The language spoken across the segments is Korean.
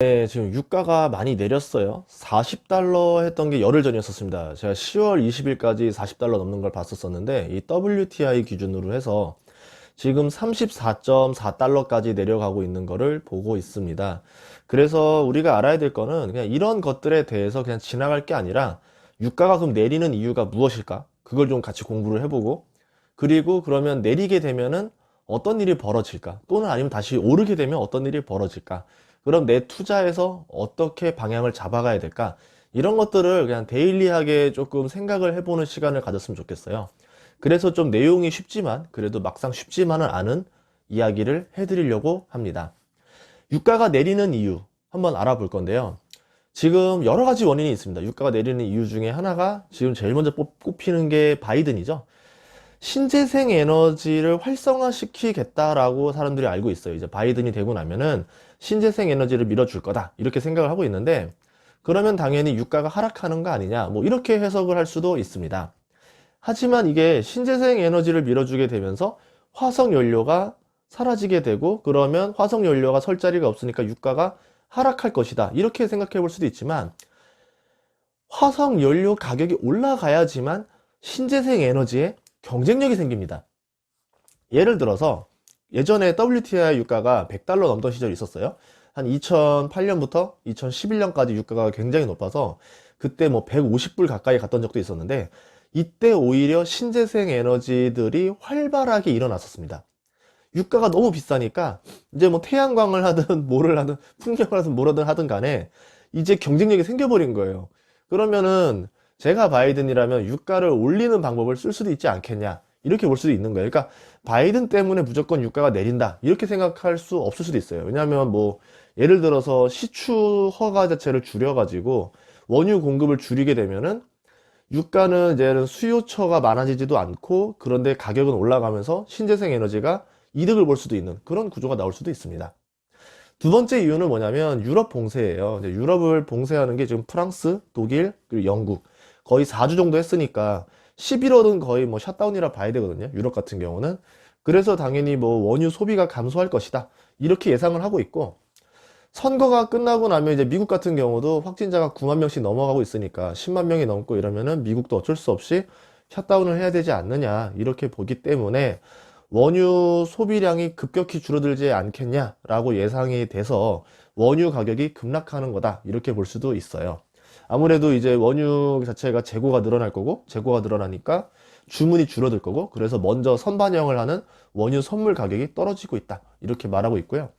네, 지금 유가가 많이 내렸어요. 40달러 했던 게 열흘 전이었었습니다. 제가 10월 20일까지 40달러 넘는 걸 봤었었는데, 이 WTI 기준으로 해서 지금 34.4달러까지 내려가고 있는 거를 보고 있습니다. 그래서 우리가 알아야 될 거는 그냥 이런 것들에 대해서 그냥 지나갈 게 아니라 유가가 그럼 내리는 이유가 무엇일까? 그걸 좀 같이 공부를 해보고, 그리고 그러면 내리게 되면은 어떤 일이 벌어질까? 또는 아니면 다시 오르게 되면 어떤 일이 벌어질까? 그럼 내 투자에서 어떻게 방향을 잡아가야 될까? 이런 것들을 그냥 데일리하게 조금 생각을 해보는 시간을 가졌으면 좋겠어요. 그래서 좀 내용이 쉽지만 그래도 막상 쉽지만은 않은 이야기를 해드리려고 합니다. 유가가 내리는 이유 한번 알아볼 건데요. 지금 여러 가지 원인이 있습니다. 유가가 내리는 이유 중에 하나가 지금 제일 먼저 꼽히는 게 바이든이죠. 신재생 에너지를 활성화시키겠다라고 사람들이 알고 있어요. 이제 바이든이 되고 나면은 신재생 에너지를 밀어줄 거다. 이렇게 생각을 하고 있는데, 그러면 당연히 유가가 하락하는 거 아니냐. 뭐 이렇게 해석을 할 수도 있습니다. 하지만 이게 신재생 에너지를 밀어주게 되면서 화석 연료가 사라지게 되고, 그러면 화석 연료가 설 자리가 없으니까 유가가 하락할 것이다. 이렇게 생각해 볼 수도 있지만, 화석 연료 가격이 올라가야지만 신재생 에너지에 경쟁력이 생깁니다. 예를 들어서 예전에 WTI 유가가 100달러 넘던 시절이 있었어요. 한 2008년부터 2011년까지 유가가 굉장히 높아서 그때 뭐 150불 가까이 갔던 적도 있었는데, 이때 오히려 신재생 에너지들이 활발하게 일어났었습니다. 유가가 너무 비싸니까 이제 뭐 태양광을 하든 뭐를 하든 풍력을 하든 뭐라든 하든 간에 이제 경쟁력이 생겨버린 거예요. 그러면은 제가 바이든이라면 유가를 올리는 방법을 쓸 수도 있지 않겠냐, 이렇게 볼 수도 있는 거예요. 그러니까 바이든 때문에 무조건 유가가 내린다 이렇게 생각할 수 없을 수도 있어요. 왜냐하면 뭐 예를 들어서 시추 허가 자체를 줄여가지고 원유 공급을 줄이게 되면은 유가는 이제는 수요처가 많아지지도 않고, 그런데 가격은 올라가면서 신재생 에너지가 이득을 볼 수도 있는 그런 구조가 나올 수도 있습니다. 두 번째 이유는 뭐냐면 유럽 봉쇄예요. 이제 유럽을 봉쇄하는 게 지금 프랑스, 독일, 그리고 영국 거의 4주 정도 했으니까 11월은 거의 뭐 샷다운이라 봐야 되거든요. 유럽 같은 경우는. 그래서 당연히 뭐 원유 소비가 감소할 것이다, 이렇게 예상을 하고 있고, 선거가 끝나고 나면 이제 미국 같은 경우도 확진자가 9만 명씩 넘어가고 있으니까 10만 명이 넘고 이러면은 미국도 어쩔 수 없이 샷다운을 해야 되지 않느냐, 이렇게 보기 때문에 원유 소비량이 급격히 줄어들지 않겠냐라고 예상이 돼서 원유 가격이 급락하는 거다, 이렇게 볼 수도 있어요. 아무래도 이제 원유 자체가 재고가 늘어날 거고, 재고가 늘어나니까 주문이 줄어들 거고, 그래서 먼저 선반영을 하는 원유 선물 가격이 떨어지고 있다, 이렇게 말하고 있고요.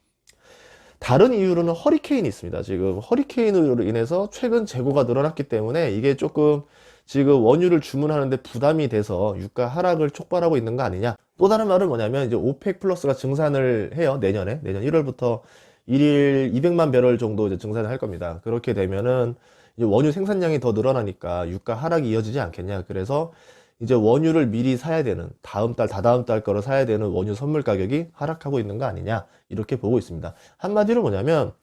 다른 이유로는 허리케인이 있습니다. 지금 허리케인으로 인해서 최근 재고가 늘어났기 때문에 이게 조금 지금 원유를 주문하는데 부담이 돼서 유가 하락을 촉발하고 있는 거 아니냐. 또 다른 말은 뭐냐면 이제 오펙 플러스가 증산을 해요. 내년 1월부터 일일 200만 배럴 정도 이제 증산을 할 겁니다. 그렇게 되면은 이제 원유 생산량이 더 늘어나니까 유가 하락이 이어지지 않겠냐. 그래서 이제 원유를 미리 사야 되는, 다음 달, 다다음 달 거를 사야 되는 원유 선물 가격이 하락하고 있는 거 아니냐, 이렇게 보고 있습니다. 한마디로 뭐냐면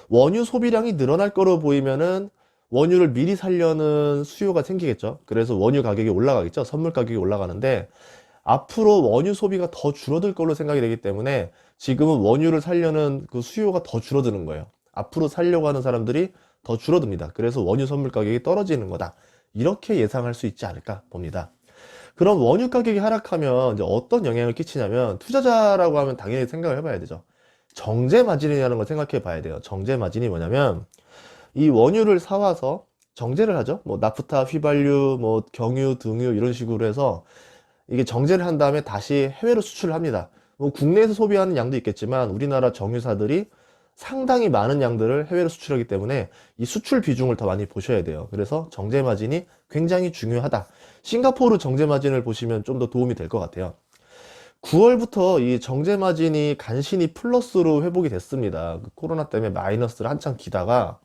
원유 소비량이 늘어날 거로 보이면은 원유를 미리 사려는 수요가 생기겠죠. 그래서 원유 가격이 올라가겠죠. 선물 가격이 올라가는데 앞으로 원유 소비가 더 줄어들 걸로 생각이 되기 때문에 지금은 원유를 사려는 그 수요가 더 줄어드는 거예요. 앞으로 사려고 하는 사람들이 더 줄어듭니다. 그래서 원유 선물 가격이 떨어지는 거다, 이렇게 예상할 수 있지 않을까 봅니다. 그럼 원유 가격이 하락하면 이제 어떤 영향을 끼치냐면, 투자자라고 하면 당연히 생각을 해봐야 되죠. 정제 마진이라는 걸 생각해 봐야 돼요. 정제 마진이 뭐냐면 이 원유를 사와서 정제를 하죠. 뭐 나프타, 휘발유, 뭐 경유, 등유 이런 식으로 해서 이게 정제를 한 다음에 다시 해외로 수출을 합니다. 뭐 국내에서 소비하는 양도 있겠지만 우리나라 정유사들이 상당히 많은 양들을 해외로 수출하기 때문에 이 수출 비중을 더 많이 보셔야 돼요. 그래서 정제 마진이 굉장히 중요하다. 싱가포르 정제 마진을 보시면 좀 더 도움이 될 것 같아요. 9월부터 이 정제 마진이 간신히 플러스로 회복이 됐습니다. 그 코로나 때문에 마이너스를 한창 기다가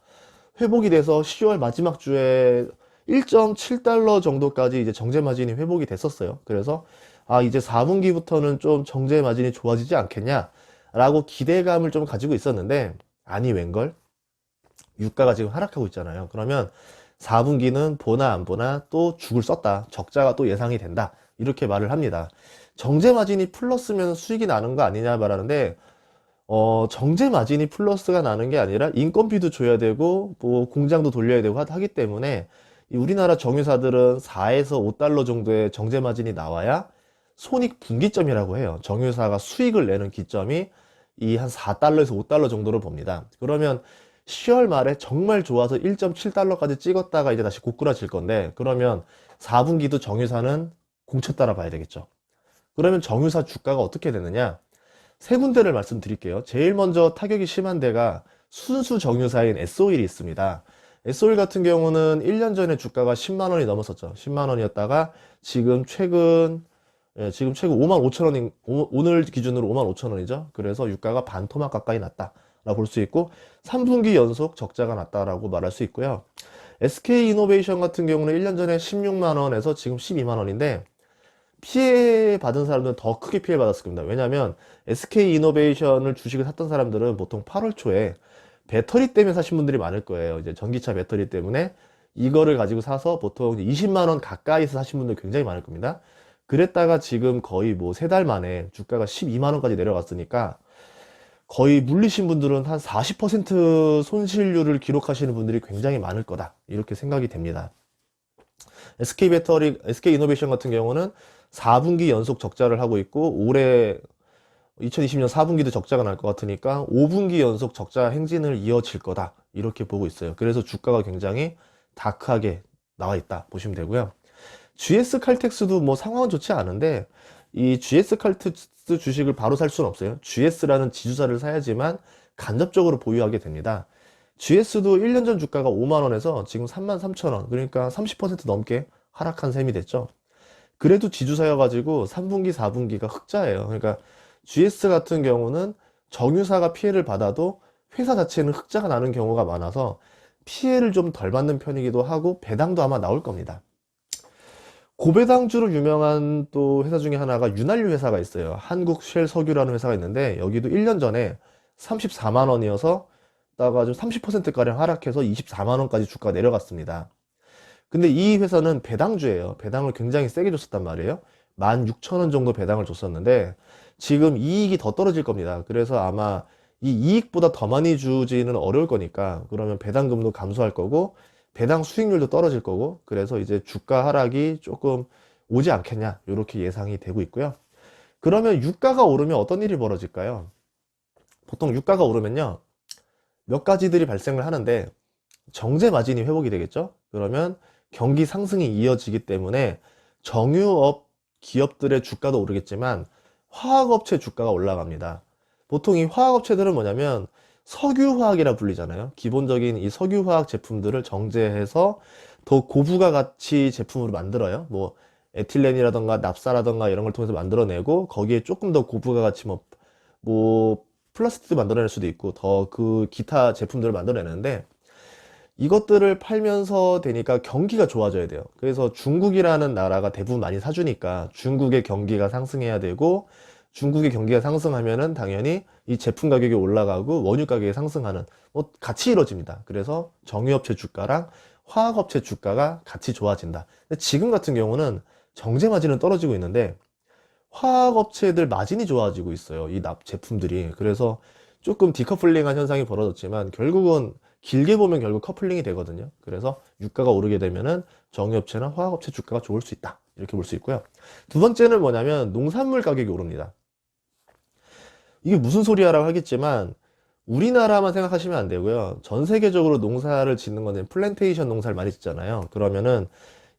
회복이 돼서 10월 마지막 주에 1.7달러 정도까지 이제 정제 마진이 회복이 됐었어요. 그래서 아, 이제 4분기부터는 좀 정제 마진이 좋아지지 않겠냐라고 기대감을 좀 가지고 있었는데, 아니 웬걸? 유가가 지금 하락하고 있잖아요. 그러면 4분기는 보나 안 보나 또 죽을 썼다, 적자가 또 예상이 된다, 이렇게 말을 합니다. 정제 마진이 플러스면 수익이 나는 거 아니냐 말하는데, 정제 마진이 플러스가 나는 게 아니라 인건비도 줘야 되고, 뭐, 공장도 돌려야 되고 하기 때문에, 이 우리나라 정유사들은 4에서 5달러 정도의 정제 마진이 나와야 손익 분기점이라고 해요. 정유사가 수익을 내는 기점이 이 한 4달러에서 5달러 정도로 봅니다. 그러면 10월 말에 정말 좋아서 1.7달러까지 찍었다가 이제 다시 고꾸라질 건데, 그러면 4분기도 정유사는 공쳐 따라 봐야 되겠죠. 그러면 정유사 주가가 어떻게 되느냐? 세 군데를 말씀드릴게요. 제일 먼저 타격이 심한 데가 순수 정유사인 S오일이 있습니다. S오일 같은 경우는 1년 전에 주가가 10만 원이 넘었었죠. 10만 원이었다가 지금 최근 5만 5천 원인, 오늘 기준으로 5만 5천 원이죠. 그래서 유가가 반토막 가까이 났다라고 볼 수 있고 3분기 연속 적자가 났다라고 말할 수 있고요. SK이노베이션 같은 경우는 1년 전에 16만 원에서 지금 12만 원인데 피해 받은 사람들은 더 크게 피해 받았을 겁니다. 왜냐하면 SK이노베이션을 주식을 샀던 사람들은 보통 8월 초에 배터리 때문에 사신 분들이 많을 거예요. 이제 전기차 배터리 때문에 이거를 가지고 사서 보통 20만 원 가까이서 사신 분들 굉장히 많을 겁니다. 그랬다가 지금 거의 뭐 3달 만에 주가가 12만 원까지 내려갔으니까 거의 물리신 분들은 한 40% 손실률을 기록하시는 분들이 굉장히 많을 거다. 이렇게 생각이 됩니다. SK이노베이션 같은 경우는 4분기 연속 적자를 하고 있고 올해 2020년 4분기도 적자가 날 것 같으니까 5분기 연속 적자 행진을 이어질 거다. 이렇게 보고 있어요. 그래서 주가가 굉장히 다크하게 나와 있다 보시면 되고요. GS 칼텍스도 뭐 상황은 좋지 않은데 이 GS 칼텍스 주식을 바로 살 수는 없어요. GS라는 지주사를 사야지만 간접적으로 보유하게 됩니다. GS도 1년 전 주가가 5만 원에서 지금 3만 3천 원, 그러니까 30% 넘게 하락한 셈이 됐죠. 그래도 지주사여가지고 3분기, 4분기가 흑자예요. 그러니까 GS 같은 경우는 정유사가 피해를 받아도 회사 자체는 흑자가 나는 경우가 많아서 피해를 좀 덜 받는 편이기도 하고 배당도 아마 나올 겁니다. 고배당주로 유명한 또 회사 중에 하나가 윤활유 회사가 있어요. 한국쉘 석유라는 회사가 있는데 여기도 1년 전에 34만 원이어서 다가 좀 30%가량 하락해서 24만 원까지 주가가 내려갔습니다. 근데 이 회사는 배당주예요. 배당을 굉장히 세게 줬었단 말이에요. 16,000원 정도 배당을 줬었는데 지금 이익이 더 떨어질 겁니다. 그래서 아마 이 이익보다 더 많이 주지는 어려울 거니까 그러면 배당금도 감소할 거고 배당 수익률도 떨어질 거고 그래서 이제 주가 하락이 조금 오지 않겠냐 이렇게 예상이 되고 있고요. 그러면 유가가 오르면 어떤 일이 벌어질까요? 보통 유가가 오르면요 몇 가지들이 발생을 하는데 정제 마진이 회복이 되겠죠. 그러면 경기 상승이 이어지기 때문에 정유업 기업들의 주가도 오르겠지만 화학업체 주가가 올라갑니다. 보통 이 화학업체들은 뭐냐면 석유화학이라 불리잖아요. 기본적인 이 석유화학 제품들을 정제해서 더 고부가 가치 제품으로 만들어요. 뭐 에틸렌이라던가 납사라던가 이런 걸 통해서 만들어내고 거기에 조금 더 고부가 가치 뭐 플라스틱도 만들어낼 수도 있고 더 그 기타 제품들을 만들어내는데 이것들을 팔면서 되니까 경기가 좋아져야 돼요. 그래서 중국이라는 나라가 대부분 많이 사주니까 중국의 경기가 상승해야 되고 중국의 경기가 상승하면은 당연히 이 제품 가격이 올라가고 원유 가격이 상승하는 뭐 같이 이루어집니다. 그래서 정유업체 주가랑 화학업체 주가가 같이 좋아진다. 근데 지금 같은 경우는 정제 마진은 떨어지고 있는데 화학업체들 마진이 좋아지고 있어요. 이 납 제품들이. 그래서 조금 디커플링한 현상이 벌어졌지만 결국은 길게 보면 결국 커플링이 되거든요. 그래서 유가가 오르게 되면은 정유업체나 화학업체 주가가 좋을 수 있다. 이렇게 볼 수 있고요. 두 번째는 뭐냐면 농산물 가격이 오릅니다. 이게 무슨 소리야라고 하겠지만 우리나라만 생각하시면 안 되고요. 전 세계적으로 농사를 짓는 거는 플랜테이션 농사를 많이 짓잖아요. 그러면은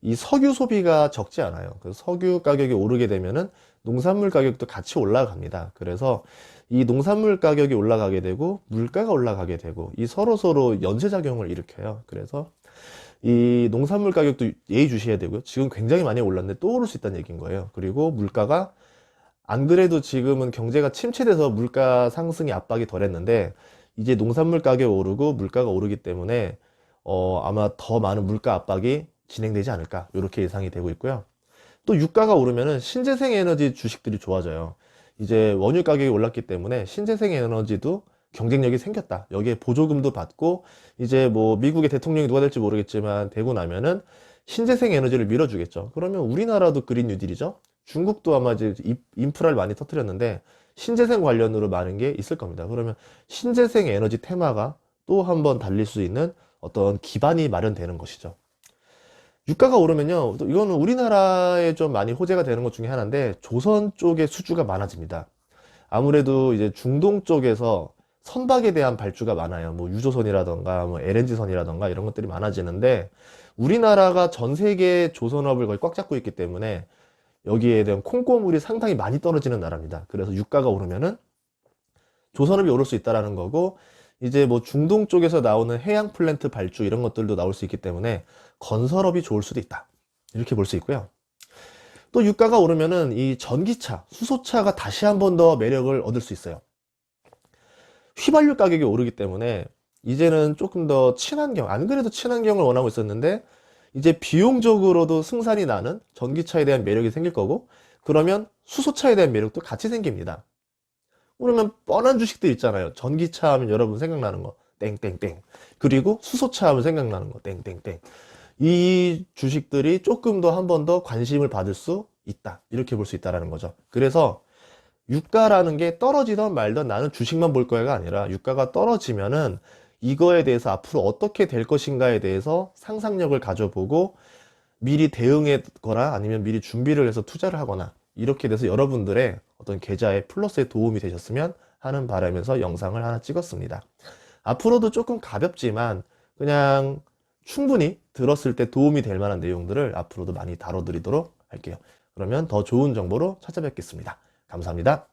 이 석유 소비가 적지 않아요. 그래서 석유 가격이 오르게 되면은 농산물 가격도 같이 올라갑니다. 그래서 이 농산물 가격이 올라가게 되고 물가가 올라가게 되고 이 서로서로 연쇄작용을 일으켜요. 그래서 이 농산물 가격도 예의주시해야 되고요. 지금 굉장히 많이 올랐는데 또 오를 수 있다는 얘기인 거예요. 그리고 물가가 안 그래도 지금은 경제가 침체돼서 물가 상승이 압박이 덜했는데 이제 농산물 가격이 오르고 물가가 오르기 때문에 아마 더 많은 물가 압박이 진행되지 않을까 이렇게 예상이 되고 있고요. 또 유가가 오르면은 신재생 에너지 주식들이 좋아져요. 이제 원유 가격이 올랐기 때문에 신재생 에너지도 경쟁력이 생겼다. 여기에 보조금도 받고 이제 뭐 미국의 대통령이 누가 될지 모르겠지만 되고 나면은 신재생 에너지를 밀어주겠죠. 그러면 우리나라도 그린 뉴딜이죠. 중국도 아마 이제 인프라를 많이 터뜨렸는데 신재생 관련으로 많은 게 있을 겁니다. 그러면 신재생 에너지 테마가 또 한 번 달릴 수 있는 어떤 기반이 마련되는 것이죠. 유가가 오르면요, 또 이거는 우리나라에 좀 많이 호재가 되는 것 중에 하나인데, 조선 쪽의 수주가 많아집니다. 아무래도 이제 중동 쪽에서 선박에 대한 발주가 많아요. 뭐 유조선이라던가 뭐 LNG선이라던가 이런 것들이 많아지는데, 우리나라가 전 세계 조선업을 거의 꽉 잡고 있기 때문에 여기에 대한 콩고물이 상당히 많이 떨어지는 나라입니다. 그래서 유가가 오르면은 조선업이 오를 수 있다라는 거고, 이제 뭐 중동 쪽에서 나오는 해양 플랜트 발주 이런 것들도 나올 수 있기 때문에 건설업이 좋을 수도 있다, 이렇게 볼 수 있고요. 또 유가가 오르면은 이 전기차, 수소차가 다시 한 번 더 매력을 얻을 수 있어요. 휘발유 가격이 오르기 때문에 이제는 조금 더 친환경, 안 그래도 친환경을 원하고 있었는데 이제 비용적으로도 승산이 나는 전기차에 대한 매력이 생길 거고, 그러면 수소차에 대한 매력도 같이 생깁니다. 그러면 뻔한 주식들 있잖아요. 전기차 하면 여러분 생각나는 거 땡땡땡, 그리고 수소차 하면 생각나는 거 땡땡땡. 이 주식들이 조금 더 한 번 더 관심을 받을 수 있다, 이렇게 볼 수 있다라는 거죠. 그래서 유가라는 게 떨어지던 말던 나는 주식만 볼 거야가 아니라, 유가가 떨어지면은 이거에 대해서 앞으로 어떻게 될 것인가에 대해서 상상력을 가져보고 미리 대응해 거나 아니면 미리 준비를 해서 투자를 하거나, 이렇게 돼서 여러분들의 어떤 계좌에 플러스에 도움이 되셨으면 하는 바람에서 영상을 하나 찍었습니다. 앞으로도 조금 가볍지만 그냥 충분히 들었을 때 도움이 될 만한 내용들을 앞으로도 많이 다뤄드리도록 할게요. 그러면 더 좋은 정보로 찾아뵙겠습니다. 감사합니다.